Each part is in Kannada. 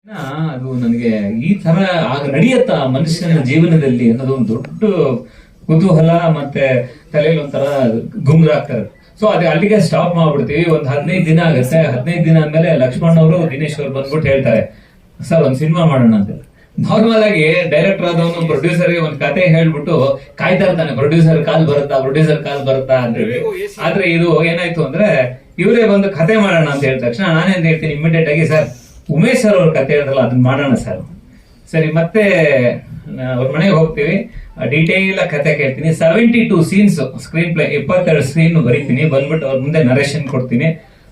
ಅದು ನನಗೆ ಈ ತರ ಆಗ ನಡೆಯತ್ತ ಮನುಷ್ಯನ ಜೀವನದಲ್ಲಿ ಅನ್ನೋದು ಒಂದು ದೊಡ್ಡ ಕುತೂಹಲ, ಮತ್ತೆ ತಲೆಯಲ್ಲಿ ಒಂಥರ ಗುಂಗ್ರಾಗ್ತಾರೆ. ಸೊ ಅದೇ ಅಲ್ಲಿಗೆ ಸ್ಟಾಪ್ ಮಾಡ್ಬಿಡ್ತೀವಿ. ಒಂದು 15 ದಿನ ಆಗುತ್ತೆ. 15 ದಿನ ಆದ್ಮೇಲೆ ಲಕ್ಷ್ಮಣ್ ಅವರು, ದಿನೇಶ್ ಅವರು ಬಂದ್ಬಿಟ್ಟು ಹೇಳ್ತಾರೆ, ಸರ್ ಒಂದ್ ಸಿನಿಮಾ ಮಾಡೋಣ ಅಂತ. ನಾರ್ಮಲ್ ಆಗಿ ಡೈರೆಕ್ಟರ್ ಆದವನು ಪ್ರೊಡ್ಯೂಸರ್ಗೆ ಒಂದ್ ಕತೆ ಹೇಳ್ಬಿಟ್ಟು ಕಾಯ್ತಾ ಇರ್ತಾನೆ, ಪ್ರೊಡ್ಯೂಸರ್ ಕಾಲ್ ಬರುತ್ತಾ ಅಂತ ಹೇಳಿ. ಆದ್ರೆ ಇದು ಏನಾಯ್ತು ಅಂದ್ರೆ, ಇವರೇ ಬಂದು ಕತೆ ಮಾಡೋಣ ಅಂತ ಹೇಳಿದ ತಕ್ಷಣ ನಾನೇನ್ ಹೇಳ್ತೀನಿ ಇಮಿಡಿಯೇಟ್ ಆಗಿ, ಸರ್ ಉಮೇಶ್ ಸರ್ ಅವ್ರ ಕತೆ ಹೇಳಿದ್ರಲ್ಲ ಅದನ್ನ ಮಾಡೋಣ ಸರ್. ಸರಿ, ಮತ್ತೆ ಅವ್ರ ಮನೆಗೆ ಹೋಗ್ತೀವಿ, ಡೀಟೇಲ್ ಕತೆ ಕೇಳ್ತೀನಿ. 72 ಸೀನ್ಸ್ ಸ್ಕ್ರೀನ್ ಪ್ಲೇ, 22 ಸೀನ್ ಬರೀತೀನಿ. ಬಂದ್ಬಿಟ್ಟು ಅವ್ರ ಮುಂದೆ ನರೇಶನ್ ಕೊಡ್ತೀನಿ.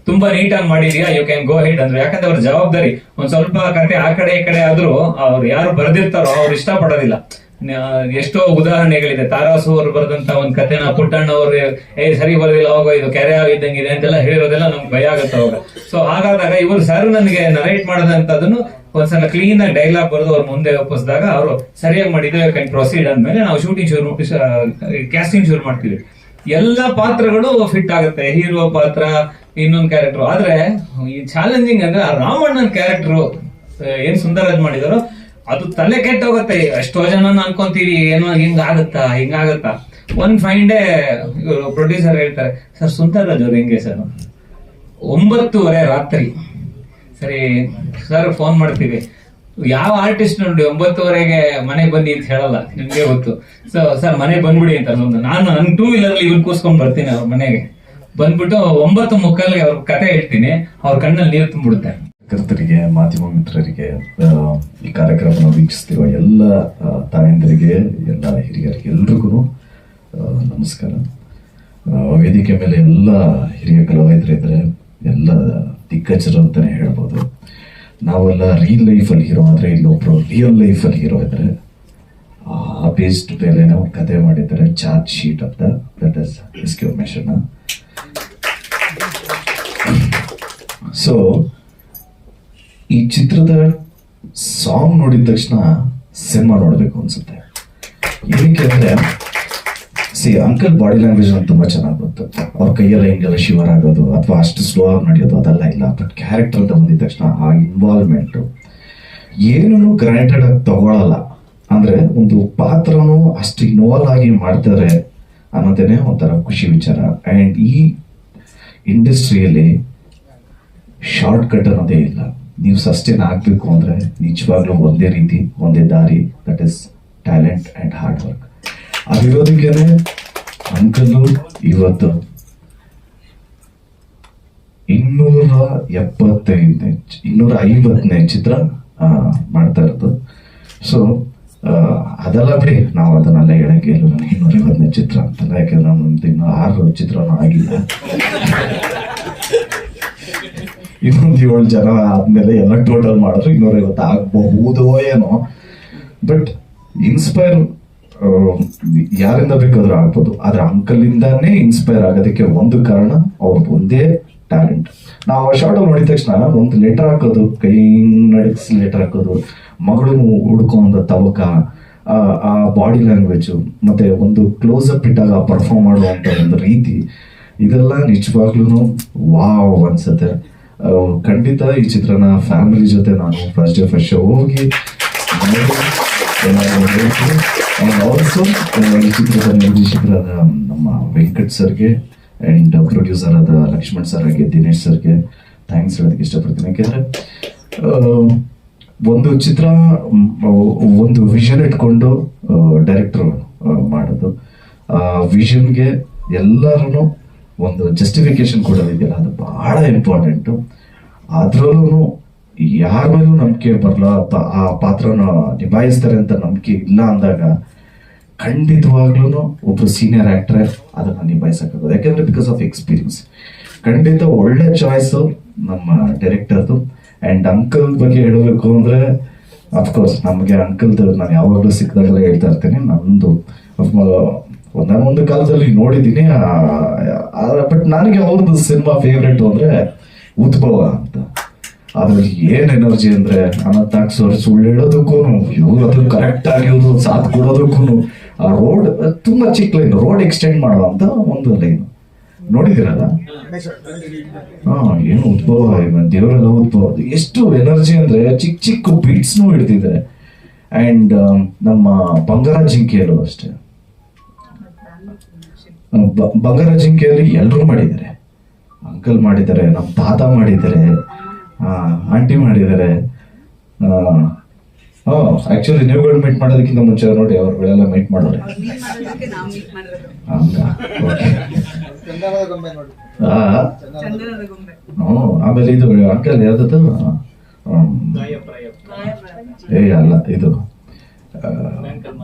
ತುಂಬಾ ನೀಟಾಗಿ ಮಾಡಿದ್ಯಾ, ಯು ಕ್ಯಾನ್ ಗೋ ಹೆಡ್ ಅಂದ್ರೆ. ಯಾಕಂದ್ರೆ ಅವ್ರ ಜವಾಬ್ದಾರಿ. ಒಂದ್ ಸ್ವಲ್ಪ ಕತೆ ಆ ಕಡೆ ಈ ಕಡೆ ಆದ್ರೂ ಅವ್ರು ಯಾರು ಬರ್ದಿರ್ತಾರೋ ಅವ್ರು ಇಷ್ಟ ಪಡೋದಿಲ್ಲ. ಎಷ್ಟೋ ಉದಾಹರಣೆಗಳಿದೆ. ತಾರಾಸು ಅವರು ಬರೆದಂತ ಒಂದ್ ಕತೆನ ಪುಟ್ಟಣ್ಣ ಅವರು ಸರಿ ಬರೋದಿಲ್ಲ, ಹೋಗೋ ಇದು ಕೆರೆ ಇದ್ದಂಗಿದೆ ಅಂತೆಲ್ಲ ಹೇಳಿರೋದೆಲ್ಲ ನಮ್ಗೆ ಭಯ ಆಗುತ್ತೆ ಅವಾಗ. ಸೊ ಹಾಗಾದಾಗ ಇವರು ಸರ್ ನನಗೆ ನರೇಟ್ ಮಾಡದಂತದನ್ನು ಒಂದ್ಸಲ ಕ್ಲೀನ್ ಆಗಿ ಡೈಲಾಗ್ ಬರೆದು ಅವ್ರ ಮುಂದೆ ಒಪ್ಪಿಸಿದಾಗ ಅವರು ಸರಿಯಾಗಿ ಮಾಡಿದ್ರೆ ಕ್ಯಾನ್ ಪ್ರೊಸೀಡ್ ಅಂದ್ಮೇಲೆ ನಾವು ಶೂಟಿಂಗ್ ಕ್ಯಾಸ್ಟಿಂಗ್ ಶುರು ಮಾಡ್ತೀವಿ. ಎಲ್ಲ ಪಾತ್ರಗಳು ಫಿಟ್ ಆಗುತ್ತೆ. ಹೀರೋ ಪಾತ್ರ, ಇನ್ನೊಂದು ಕ್ಯಾರೆಕ್ಟರ್. ಆದ್ರೆ ಈ ಚಾಲೆಂಜಿಂಗ್ ಅಂದ್ರೆ ಆ ರಾಮಣ್ಣನ ಕ್ಯಾರೆಕ್ಟರ್ ಏನ್ ಸುಂದರರಾಜ್ ಮಾಡಿದಾರೋ ಅದು ತಲೆ ಕೆಟ್ಟೋಗುತ್ತೆ. ಎಷ್ಟೋ ಜನ ಅನ್ಕೊಂತೀವಿ ಏನೋ ಹಿಂಗಾಗತ್ತಾ. ಒಂದ್ ಫೈನ್ ಡೇ ಇವರು ಪ್ರೊಡ್ಯೂಸರ್ ಹೇಳ್ತಾರೆ, ಸರ್ ಸುಂದರರಾಜ್ ಅವ್ರು ಹೆಂಗೆ ಸರ್? 9:30 ರಾತ್ರಿ. ಸರಿ ಸರ್ ಫೋನ್ ಮಾಡ್ತೀವಿ. ಯಾವ ಆರ್ಟಿಸ್ಟ್ ನೋಡಿ 9:30ಗೆ ಮನೆಗೆ ಬನ್ನಿ ಅಂತ ಹೇಳಲ್ಲ, ನಿಮ್ಗೆ ಗೊತ್ತು. ಸೊ ಸರ್ ಮನೆಗೆ ಬಂದ್ಬಿಡಿ ಅಂತ. ನಾನು ನನ್ 2 ವೀಲರ್ ಇವ್ರು ಕೂರ್ಸ್ಕೊಂಡ್ ಬರ್ತೀನಿ ಅವ್ರ ಮನೆಗೆ. ಬಂದ್ಬಿಟ್ಟು 9:45ಗೆ ಅವ್ರ ಕತೆ ಹೇಳ್ತೀನಿ. ಅವ್ರ ಕಣ್ಣಲ್ಲಿ ನೀರು ತುಂಬಿಡುತ್ತೆ. ಕರ್ತರಿಗೆ, ಮಾಧ್ಯಮ ಮಿತ್ರರಿಗೆ, ಈ ಕಾರ್ಯಕ್ರಮವನ್ನು ವೀಕ್ಷಿಸ್ತಿರುವ ಎಲ್ಲ ತಾಯಂದರಿಗೆ, ಎಲ್ಲ ಹಿರಿಯರಿಗೆ, ಎಲ್ರಿಗೂ ನಮಸ್ಕಾರ. ವೇದಿಕೆ ಮೇಲೆ ಎಲ್ಲ ಹಿರಿಯ ಕಲಾವಿದರಿದ್ದಾರೆ, ಎಲ್ಲ ದಿಗ್ಗಜರು ಅಂತಾನೆ ಹೇಳ್ಬೋದು. ನಾವೆಲ್ಲ ರಿಯಲ್ ಲೈಫಲ್ಲಿ ಹೀರೋ ಆದರೆ, ಇಲ್ಲೊಬ್ರು ರಿಯಲ್ ಲೈಫಲ್ಲಿ ಹೀರೋ ಇದ್ದಾರೆ. ಆ ಬೇಸ್ಡ್ ಮೇಲೆ ಒಂದು ಕತೆ ಮಾಡಿದ್ದಾರೆ, ಚಾರ್ಜ್ ಶೀಟ್ ಅಂತ. That is S K. ಉಮೇಶಣ್ಣ. ಸೊ ಈ ಚಿತ್ರದ ಸಾಂಗ್ ನೋಡಿದ ತಕ್ಷಣ ಸಿನಿಮಾ ನೋಡಬೇಕು ಅನ್ಸುತ್ತೆ. ಏನಕ್ಕೆ ಅಂದ್ರೆ, ಅಂಕಲ್ ಬಾಡಿ ಲ್ಯಾಂಗ್ವೇಜ್ ಅಂತ ತುಂಬಾ ಚೆನ್ನಾಗಿ ಗೊತ್ತು. ಅವ್ರ ಕೈಯೆಲ್ಲ ಹಿಂಗೆಲ್ಲ ಶಿವರ್ ಆಗೋದು ಅಥವಾ ಅಷ್ಟು ಸ್ಲೋ ಆಗಿ ನಡೆಯೋದು ಅದೆಲ್ಲ ಇಲ್ಲ. ಬಟ್ ಕ್ಯಾರೆಕ್ಟರ್ ಅಂತ ಬಂದಿದ ತಕ್ಷಣ ಆ ಇನ್ವಾಲ್ವ್ಮೆಂಟ್ ಏನೂ ಗ್ರಾಂಟೆಡ್ ಆಗಿ ತಗೊಳಲ್ಲ. ಅಂದ್ರೆ ಒಂದು ಪಾತ್ರನೂ ಅಷ್ಟು ಇನ್ವಾಲ್ವ್ ಆಗಿ ಮಾಡ್ತಾರೆ ಅನ್ನೋದೇನೆ ಒಂಥರ ಖುಷಿ ವಿಚಾರ. ಅಂಡ್ ಈ ಇಂಡಸ್ಟ್ರಿಯಲ್ಲಿ ಶಾರ್ಟ್ ಕಟ್ ಅನ್ನೋದೇ ಇಲ್ಲ. ನೀವು ಸಸ್ಟೈನ್ ಆಗ್ಬೇಕು ಅಂದ್ರೆ ನಿಜವಾಗ್ಲೂ ಒಂದೇ ರೀತಿ, ಒಂದೇ ದಾರಿ. That is talent and hard work. ಅದಿರೋದಕ್ಕೇನೆ ಅಂಕಲು ಇವತ್ತು 250ನೇ ಚಿತ್ರ ಮಾಡ್ತಾ ಇರೋದು. ಸೊ ಅದೆಲ್ಲ ಬಿಡಿ, ನಾವು ಅದನ್ನೆಲ್ಲ ಹೇಳಕ್ಕೆ ಇಲ್ಲ. 250ನೇ ಚಿತ್ರ ಅಂತಲ್ಲ, ಯಾಕೆಂದ್ರೆ ನಮ್ದು ಇನ್ನು 6 ಚಿತ್ರನೂ ಆಗಿಲ್ಲ. ಇನ್ನೊಂದು 7 ಜನ ಆದ್ಮೇಲೆ ಎಲ್ಲ ಟೋಟಲ್ ಮಾಡಿದ್ರೆ 250 ಆಗಬಹುದೋ ಏನೋ. ಬಟ್ ಇನ್ಸ್ಪೈರ್ ಯಾರಿಂದ ಬೇಕಾದ್ರೂ ಆಗ್ಬೋದು. ಆದ್ರೆ ಅಂಕಲಿಂದಾನೇ ಇನ್ಸ್ಪೈರ್ ಆಗೋದಕ್ಕೆ ಒಂದು ಕಾರಣ ಅವ್ರದ್ದು ಒಂದೇ ಟ್ಯಾಲೆಂಟ್. ನಾವು ಆ ಶಾರ್ಟ್ ನೋಡಿದ ತಕ್ಷಣ ಒಂದು ಲೆಟರ್ ಹಾಕೋದು, ಕೈ ನಡಗಿಸಿ ಲೆಟರ್ ಹಾಕೋದು, ಮಗಳು ಹುಡ್ಕೊಂಡ ತವಕ, ಆ ಬಾಡಿ ಲ್ಯಾಂಗ್ವೇಜ್, ಮತ್ತೆ ಒಂದು ಕ್ಲೋಸ್ ಅಪ್ ಇಟ್ಟಾಗ ಪರ್ಫಾರ್ಮ್ ಮಾಡುವಂತ ಒಂದು ರೀತಿ, ಇದೆಲ್ಲ ನಿಜವಾಗ್ಲೂ ವಾವ್ ಅನ್ಸುತ್ತೆ. ಖಂಡಿತ ಈ ಚಿತ್ರನ ಫ್ಯಾಮಿಲಿ ಜೊತೆ ನಾನು ಫಸ್ಟ್ ಡೇ ಫಸ್ಟ್ ಶೋ ಹೋಗಿ ಆಲ್ಸೋ ಈ ಚಿತ್ರದ ನಿರ್ದೇಶಕರಾದ ನಮ್ಮ ವೆಂಕಟ್ ಸರ್ಗೆ ಅಂಡ್ ಪ್ರೊಡ್ಯೂಸರ್ ಆದ ಲಕ್ಷ್ಮಣ್ ಸರ್ಗೆ, ದಿನೇಶ್ ಸರ್ಗೆ ಥ್ಯಾಂಕ್ಸ್ ಹೇಳೋದಕ್ಕೆ ಇಷ್ಟಪಡ್ತೀನಿ. ಯಾಕೆಂದ್ರೆ ಒಂದು ಚಿತ್ರ ಒಂದು ವಿಷನ್ ಇಟ್ಕೊಂಡು ಡೈರೆಕ್ಟರ್ ಮಾಡೋದು, ಆ ವಿಷನ್ಗೆ ಎಲ್ಲರೂ ಒಂದು ಜಸ್ಟಿಫಿಕೇಶನ್ ಕೊಡೋದಿದೆಯಲ್ಲ, ಅದು ಬಹಳ ಇಂಪಾರ್ಟೆಂಟು. ಅದ್ರಲ್ಲೂ ಯಾರ ಮೇಲೂ ನಂಬಿಕೆ ಬರಲ್ಲ, ಆ ಪಾತ್ರನ ನಿಭಾಯಿಸ್ತಾರೆ ಅಂತ ನಂಬಿಕೆ ಇಲ್ಲ ಅಂದಾಗ ಖಂಡಿತವಾಗ್ಲೂ ಒಬ್ರು ಸೀನಿಯರ್ ಆಕ್ಟರ್ ಅದನ್ನ ನಿಭಾಯಿಸಕ್ಕಾಗೋದು. ಯಾಕೆಂದ್ರೆ ಬಿಕಾಸ್ ಆಫ್ ಎಕ್ಸ್ಪೀರಿಯನ್ಸ್. ಖಂಡಿತ ಒಳ್ಳೆ ಚಾಯ್ಸು ನಮ್ಮ ಡೈರೆಕ್ಟರ್ದು. ಅಂಡ್ ಅಂಕಲ್ ಬಗ್ಗೆ ಹೇಳಬೇಕು ಅಂದ್ರೆ, ಅಫ್ಕೋರ್ಸ್ ನಮಗೆ ಅಂಕಲ್ದು ನಾನು ಯಾವಾಗಲೂ ಸಿಕ್ಕಿದಾಗೆಲ್ಲ ಹೇಳ್ತಾ ಇರ್ತೀನಿ. ನಂದು ಒಂದೊಂದು ಕಾಲದಲ್ಲಿ ನೋಡಿದ್ದೀನಿ, ಬಟ್ ನನಗೆ ಅವ್ರದ್ದು ಸಿನಿಮಾ ಫೇವ್ರೇಟ್ ಅಂದ್ರೆ ಉದ್ಭವ ಅಂತ. ಅದ್ರಲ್ಲಿ ಏನ್ ಎನರ್ಜಿ ಅಂದ್ರೆ, ಅನಂತಾಕ್ಷರ್ ಸುಳ್ಳು ಹೇಳೋದಕ್ಕೂ, ಇವ್ರು ಅದನ್ನ ಕರೆಕ್ಟ್ ಆಗಿ ಇವ್ರು ಸಾಥ್ ಕೊಡೋದಕ್ಕೂ, ಆ ರೋಡ್ ತುಂಬಾ ಚಿಕ್ಕ ಲೈನ್, ರೋಡ್ ಎಕ್ಸ್ಟೆಂಡ್ ಮಾಡುವಂತ ಒಂದು ಲೈನ್, ನೋಡಿದಿರಲ್ಲ? ಏನು ಉದ್ಭವ, ದೇವರೆಲ್ಲ ಉದ್ಭವ, ಎಷ್ಟು ಎನರ್ಜಿ ಅಂದ್ರೆ ಚಿಕ್ಕ ಚಿಕ್ಕ ಬೀಟ್ಸ್ನು ಹಿಡ್ದಿದ್ದಾರೆ. ಅಂಡ್ ನಮ್ಮ ಬಂಗಾರ ಜಿಂಕೆಯಲ್ಲೂ ಅಷ್ಟೇ, ಬಂಗಾರ ಜಿಂಕೆಯಲ್ಲಿ ಎಲ್ಲರೂ ಮಾಡಿದ್ದಾರೆ. ಅಂಕಲ್ ಮಾಡಿದ್ದಾರೆ, ನಮ್ಮ ತಾತ ಮಾಡಿದ್ದಾರೆ, ಆಂಟಿ ಮಾಡಿದ್ದಾರೆ. ಆಕ್ಚುಲಿ ನೀವುಗಳು ಮೀಟ್ ಮಾಡೋದಕ್ಕಿಂತ ಮುಂಚೆ ನೋಡಿ ಅವ್ರುಗಳೆಲ್ಲ ಮೀಟ್ ಮಾಡೋರೆ. ಆಮೇಲೆ ಇದು ಅಂಕಲ್ ಯಾವ್ದದು, ಅಲ್ಲ ಇದು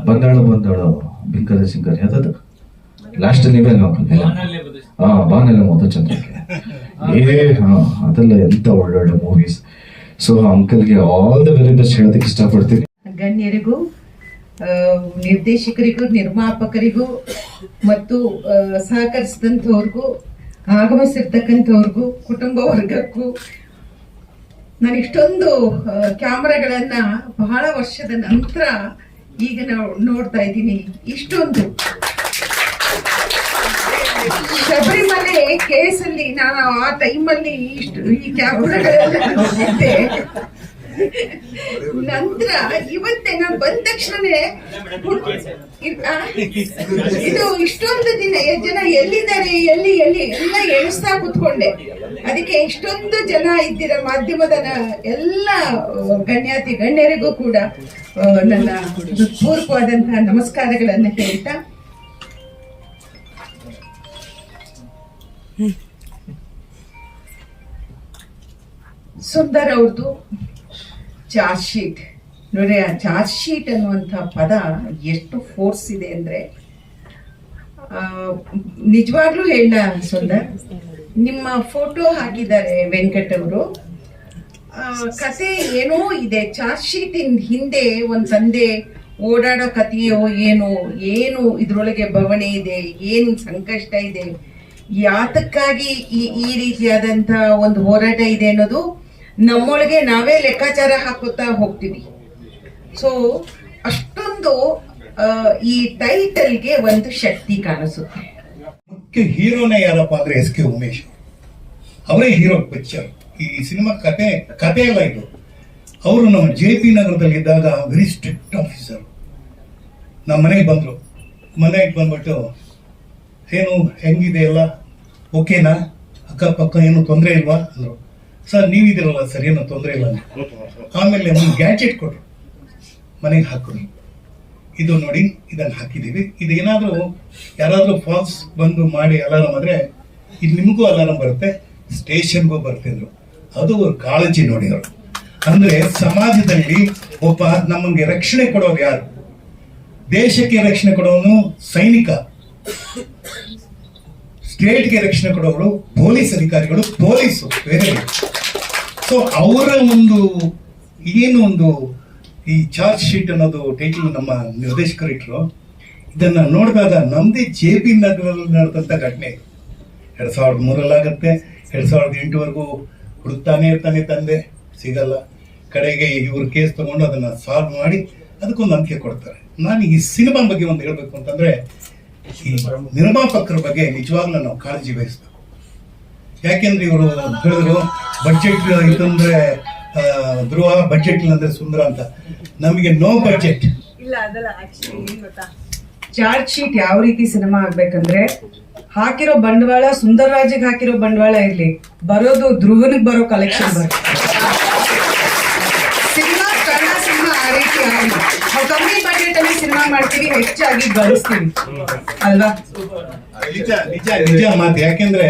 ಬಂದಾಳು ಬಿಂಕದ ಸಿಂಗರ್ ಯಾವ್ದದು ಲಾಸ್ಟ್ ನೀವೇ ಬಾನೆಲ್ಲ ಮೊದಲು ಚಂದ್ರಕ್ಕೆ ಅದೆಲ್ಲ ಎಂತ ಒಳ್ಳೊಳ್ಳೆ ಮೂವೀಸ್. ಸೊ ಅಂಕಲ್ಗೆ ಆಲ್ ದ ವೆರಿ ಬೆಸ್ಟ್ ಹೇಳೋದಕ್ಕೆ ಇಷ್ಟಪಡ್ತೀನಿ. ಗಣ್ಯರಿಗೂ, ನಿರ್ದೇಶಕರಿಗೂ, ನಿರ್ಮಾಪಕರಿಗೂ ಮತ್ತು ಸಹಕರಿಸಿದಂಥವ್ರಿಗೂ, ಆಗಮಿಸಿರ್ತಕ್ಕಂಥವ್ರಿಗೂ, ಕುಟುಂಬ ವರ್ಗಕ್ಕೂ, ನಾನು ಇಷ್ಟೊಂದು ಕ್ಯಾಮ್ರಾಗಳನ್ನ ಬಹಳ ವರ್ಷದ ನಂತರ ಈಗ ನಾವು ನೋಡ್ತಾ ಇದ್ದೀನಿ. ಇಷ್ಟೊಂದು ಶಬರಿಮಲೆ ಕೇಸಲ್ಲಿ ನಾನು ಆ ಟೈಮಲ್ಲಿ ಈ ಕ್ಯಾಮ್ರಾಗಳೆಲ್ಲ ನೋಡಿದ್ದೆ. ನಂತರ ಇವತ್ತೇ ನಾನು ಬಂದ ತಕ್ಷಣನೇ ಇದು ಇಷ್ಟೊಂದು ದಿನ ಜನ ಎಲ್ಲಿದ್ದಾರೆ, ಎಲ್ಲಿ ಎಲ್ಲ ಎಣಿಸ್ತಾ ಕೂತ್ಕೊಂಡೆ. ಅದಕ್ಕೆ ಇಷ್ಟೊಂದು ಜನ ಇದ್ದೀರ ಮಾಧ್ಯಮದ ಎಲ್ಲ ಗಣ್ಯರಿಗೂ ಕೂಡ ನನ್ನ ಪೂರ್ವಕವಾದಂತಹ ನಮಸ್ಕಾರಗಳನ್ನು ಹೇಳ್ತಾ, ಸುಂದರ್ ಅವ್ರದ್ದು ಚಾರ್ಜ್ ಶೀಟ್ ನೋಡಿ, ಆ ಚಾರ್ಜ್ ಶೀಟ್ ಅನ್ನುವಂಥ ಪದ ಎಷ್ಟು ಫೋರ್ಸ್ ಇದೆ ಅಂದ್ರೆ, ನಿಜವಾಗ್ಲೂ ಹೇಳ ಸುಂದರ್, ನಿಮ್ಮ ಫೋಟೋ ಹಾಕಿದ್ದಾರೆ ವೆಂಕಟ್ ಅವರು. ಕತೆ ಏನೋ ಇದೆ, ಚಾರ್ಜ್ ಶೀಟ್ ಹಿಂದೆ ಒಂದ್ ತಂದೆ ಓಡಾಡೋ ಕಥೆಯೋ ಏನು ಇದ್ರೊಳಗೆ ಬವಣೆ ಇದೆ, ಏನ್ ಸಂಕಷ್ಟ ಇದೆ, ಯಾತಕ್ಕಾಗಿ ಈ ರೀತಿಯಾದಂತ ಒಂದು ಹೋರಾಟ ಇದೆ ಅನ್ನೋದು ನಮ್ಮೊಳಗೆ ನಾವೇ ಲೆಕ್ಕಾಚಾರ ಹಾಕುತ್ತಾ ಹೋಗ್ತೀವಿ. ಸೊ ಅಷ್ಟೊಂದು ಈ ಟೈಟಲ್ಗೆ ಒಂದು ಶಕ್ತಿ ಕಾಣಿಸುತ್ತೆ. ಮುಖ್ಯ ಹೀರೋನೇ ಯಾರಪ್ಪ ಅಂದ್ರೆ ಎಸ್ ಕೆ ಉಮೇಶ್ ಅವರೇ ಹೀರೋ ಪಿಕ್ಚರ್. ಈ ಸಿನಿಮಾ ಕತೆ ಎಲ್ಲ ಇದು. ಅವರು ನಮ್ಮ JP ನಗರದಲ್ಲಿ ಇದ್ದಾಗ ವೆರಿ ಸ್ಟ್ರಿಕ್ಟ್ ಆಫೀಸರ್. ನಮ್ಮ ಮನೆಗೆ ಬಂದ್ರು. ಮನೆಗೆ ಬಂದ್ಬಿಟ್ಟು ಏನು ಹೆಂಗಿದೆ ಎಲ್ಲ ಓಕೆನಾ, ಅಕ್ಕಪಕ್ಕ ಏನು ತೊಂದರೆ ಇಲ್ವಾ ಅಂದ್ರು. ಸರ್ ನೀವಿದಿರಲ್ಲ ಸರ್, ಏನು ತೊಂದರೆ ಇಲ್ಲ. ಆಮೇಲೆ ಒಂದು ಗ್ಯಾಜೆಟ್ ಕೊಟ್ರು, ಮನೆಗೆ ಹಾಕಿದ್ರು. ಇದು ನೋಡಿ, ಇದನ್ನು ಹಾಕಿದೀವಿ, ಇದೇನಾದ್ರೂ ಯಾರಾದ್ರೂ ಫಾಲ್ಸ್ ಬಂದು ಮಾಡಿ ಅಲಾರಾಮ್ ಆದ್ರೆ ಇದು ನಿಮಗೂ ಅಲಾರಾಮ್ ಬರುತ್ತೆ, ಸ್ಟೇಷನ್ಗೂ ಬರ್ತಿದ್ರು. ಅದು ಅವ್ರ ಕಾಳಜಿ ನೋಡಿ ಅವರು. ಅಂದ್ರೆ ಸಮಾಜದಲ್ಲಿ ಒಬ್ಬ ನಮಗೆ ರಕ್ಷಣೆ ಕೊಡೋರು ಯಾರು? ದೇಶಕ್ಕೆ ರಕ್ಷಣೆ ಕೊಡೋನು ಸೈನಿಕ, ಸ್ಟೇಟ್ಗೆ ರಕ್ಷಣೆ ಕೊಡೋರು ಪೊಲೀಸ್ ಅಧಿಕಾರಿಗಳು, ಪೊಲೀಸು ಬೇರೆ. ಸೊ ಅವರ ಒಂದು ಈ ಚಾರ್ಜ್ ಶೀಟ್ ಅನ್ನೋದು ಟೈಟಲ್ ನಮ್ಮ ನಿರ್ದೇಶಕರು ಇಟ್ಟರು. ಇದನ್ನ ನೋಡಿದಾಗ ನಮ್ದೇ JP ನಗರದಲ್ಲಿ ನಡೆದಂತ ಘಟನೆ 2003 2008ವರೆಗೂ ಹುಡುಕ್ತಾನೆ ಇರ್ತಾನೆ, ತಂದೆ ಸಿಗಲ್ಲ. ಕಡೆಗೆ ಇವರು ಕೇಸ್ ತಗೊಂಡು ಅದನ್ನ ಸಾಲ್ವ್ ಮಾಡಿ ಅದಕ್ಕೊಂದು ಅಂತ್ಯ ಕೊಡ್ತಾರೆ. ನಾನು ಈ ಸಿನಿಮಾ ಬಗ್ಗೆ ಒಂದು ಹೇಳ್ಬೇಕು ಅಂತಂದ್ರೆ, ಈ ನಿರ್ಮಾಪಕರ ಬಗ್ಗೆ ನಿಜವಾಗ್ಲೂ ನಾವು ಕಾಳಜಿ ವಹಿಸ್ಬೇಕು. ಯಾಕೆಂದ್ರೆ ಇವರು ಹೇಳಿದ್ರು ಬಡ್ಜೆಟ್ ಇತ್ತಂದ್ರೆ ಧ್ರುವ, ಬಡ್ಜೆಟ್ ಇಲ್ಲಂದ್ರೆ ಸುಂದರ ಅಂತ. ನಮಗೆ ನೋ ಬಡ್ಜೆಟ್ ಇಲ್ಲ. ಅದಲ್ಲ, ಆಕ್ಚುಲಿ ಗೊತ್ತಾ, ಚಾರ್ಜ್ ಶೀಟ್ ಯಾವ ರೀತಿ ಸಿನಿಮಾ ಆಗ್ಬೇಕಂದ್ರೆ, ಹಾಕಿರೋ ಬಂಡವಾಳ ಸುಂದರ್ ರಾಜಿಗೆ ಹಾಕಿರೋ ಬಂಡವಾಳ ಇರ್ಲಿ, ಬರೋದು ಧ್ರುವನಿಗೆ ಬರೋ ಕಲೆಕ್ಷನ್ ಬರುತ್ತೆ. ಸಿನಿಮಾ ಕನ್ನಡ ಸಿನಿಮಾ ಆ ರೀತಿ ಆಗಲಿ. ನಾವು ಕಮ್ಮಿ ಬಜೆಟ್ ಅಲ್ಲಿ ಸಿನಿಮಾ ಮಾಡ್ತೀವಿ, ಹೆಚ್ಚಾಗಿ ಗಳಿಸ್ತೀವಿ ಅಲ್ವಾ? ನಿಜ ಮಾತು. ಯಾಕೆಂದ್ರೆ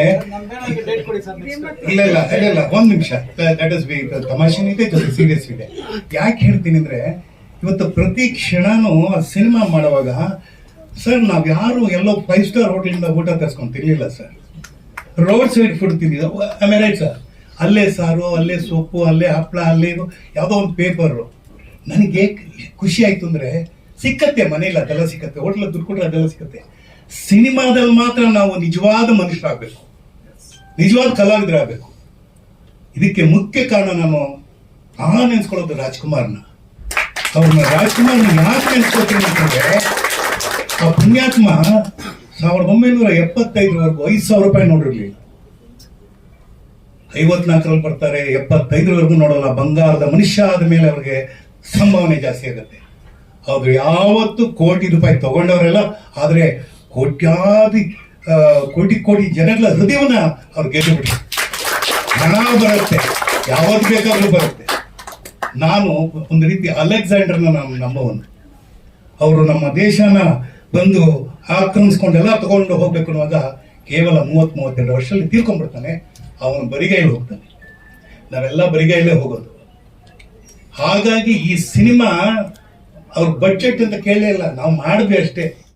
ಇಲ್ಲ ಒಂದ್ ನಿಮಿಷ, ತಮಾಷೆನೂ ಇದೆ, ಜೊತೆ ಸೀರಿಯಸ್ ಇದೆ. ಯಾಕೆ ಹೇಳ್ತೀನಿ ಅಂದ್ರೆ, ಇವತ್ತು ಪ್ರತಿ ಕ್ಷಣನೂ ಸಿನಿಮಾ ಮಾಡುವಾಗ ಸರ್ ನಾವ್ ಯಾರು ಎಲ್ಲೋ 5 ಸ್ಟಾರ್ ಹೋಟೆಲಿಂದ ಊಟ ತರಿಸ್ಕೊಂಡು ತಿರ್ಲಿಲ್ಲ ಸರ್. ರೋಡ್ ಸೈಡ್ ಫುಡ್ ತಿಂದಿದ್ದ ರೈಟ್ ಸರ್. ಅಲ್ಲೇ ಸಾರು, ಅಲ್ಲೇ ಸೊಪ್ಪು, ಅಲ್ಲೇ ಹಪ್ಪಳ, ಅಲ್ಲೇ ಯಾವುದೋ ಒಂದು ಪೇಪರು. ನನಗೆ ಖುಷಿ ಆಯ್ತು ಅಂದ್ರೆ, ಸಿಕ್ಕತ್ತೆ ಮನೇಲಿ ಅದೆಲ್ಲ ಸಿಕ್ಕತ್ತೆ, ಹೋಟ್ಲ ದುಡ್ಡು ಕೊಟ್ರೆ ಅದೆಲ್ಲ ಸಿಕ್ಕತ್ತೆ. ಸಿನಿಮಾದಲ್ಲಿ ಮಾತ್ರ ನಾವು ನಿಜವಾದ ಮನುಷ್ಯರಾಗಬೇಕು, ನಿಜವಾದ ಕಲಾವಿದರಾಗಬೇಕು. ಇದಕ್ಕೆ ಮುಖ್ಯ ಕಾರಣ ನಾನು ನೆನ್ಸ್ಕೊಳ್ಳೋದು ರಾಜ್ಕುಮಾರ್ನ. ರಾಜ್ಕುಮಾರ್ನ ಯಾಕೆ ನೆನ್ಸ್ಕೊಳ್ತೀನಿ ಅಂತಂದ್ರೆ, ಆ ಪುಣ್ಯಾತ್ಮ 1975 5,000 ರೂಪಾಯಿ ನೋಡಿರ್ಲಿಲ್ಲ. 54ರಲ್ಲಿ ಬರ್ತಾರೆ, 75ವರೆಗೂ ನೋಡೋಲ್ಲ. ಬಂಗಾರದ ಮನುಷ್ಯ ಆದ ಮೇಲೆ ಅವ್ರಿಗೆ ಸಂಭಾವನೆ ಜಾಸ್ತಿ ಆಗುತ್ತೆ. ಹೌದು, ಯಾವತ್ತು ಕೋಟಿ ರೂಪಾಯಿ ತಗೊಂಡವರೆಲ್ಲ, ಆದ್ರೆ ಕೋಟಿ ಜನಗಳ ಹೃದಯವನ್ನ ಅವ್ರು ಗೆದ್ದು ಬಿಟ್ರು. ಹಣ ಬರುತ್ತೆ, ಯಾವತ್ತು ಬೇಕಾದ್ರೂ ಬರುತ್ತೆ. ನಾನು ಒಂದು ರೀತಿ ಅಲೆಕ್ಸಾಂಡರ್ನ ನಾನು ನಂಬುವನು. ಅವರು ನಮ್ಮ ದೇಶನ ಬಂದು ಆಕ್ರಮಿಸ್ಕೊಂಡೆಲ್ಲ ತಗೊಂಡು ಹೋಗ್ಬೇಕು ಅನ್ನುವಾಗ ಕೇವಲ 30-32 ವರ್ಷದಲ್ಲಿ ತೀರ್ಕೊಂಡ್ಬಿಡ್ತಾನೆ. ಅವನು ಬರಿಗೈಲಿ ಹೋಗ್ತಾನೆ, ನಾವೆಲ್ಲ ಬರಿಗೈಲೇ ಹೋಗೋದು. ಹಾಗಾಗಿ ಈ ಸಿನಿಮಾ ಅವ್ರ ಬಡ್ಜೆಟ್ ಅಂತ ಕೇಳಲೇ ಇಲ್ಲ, ನಾವು ಮಾಡಿದ್ವಿ ಅಷ್ಟೇ.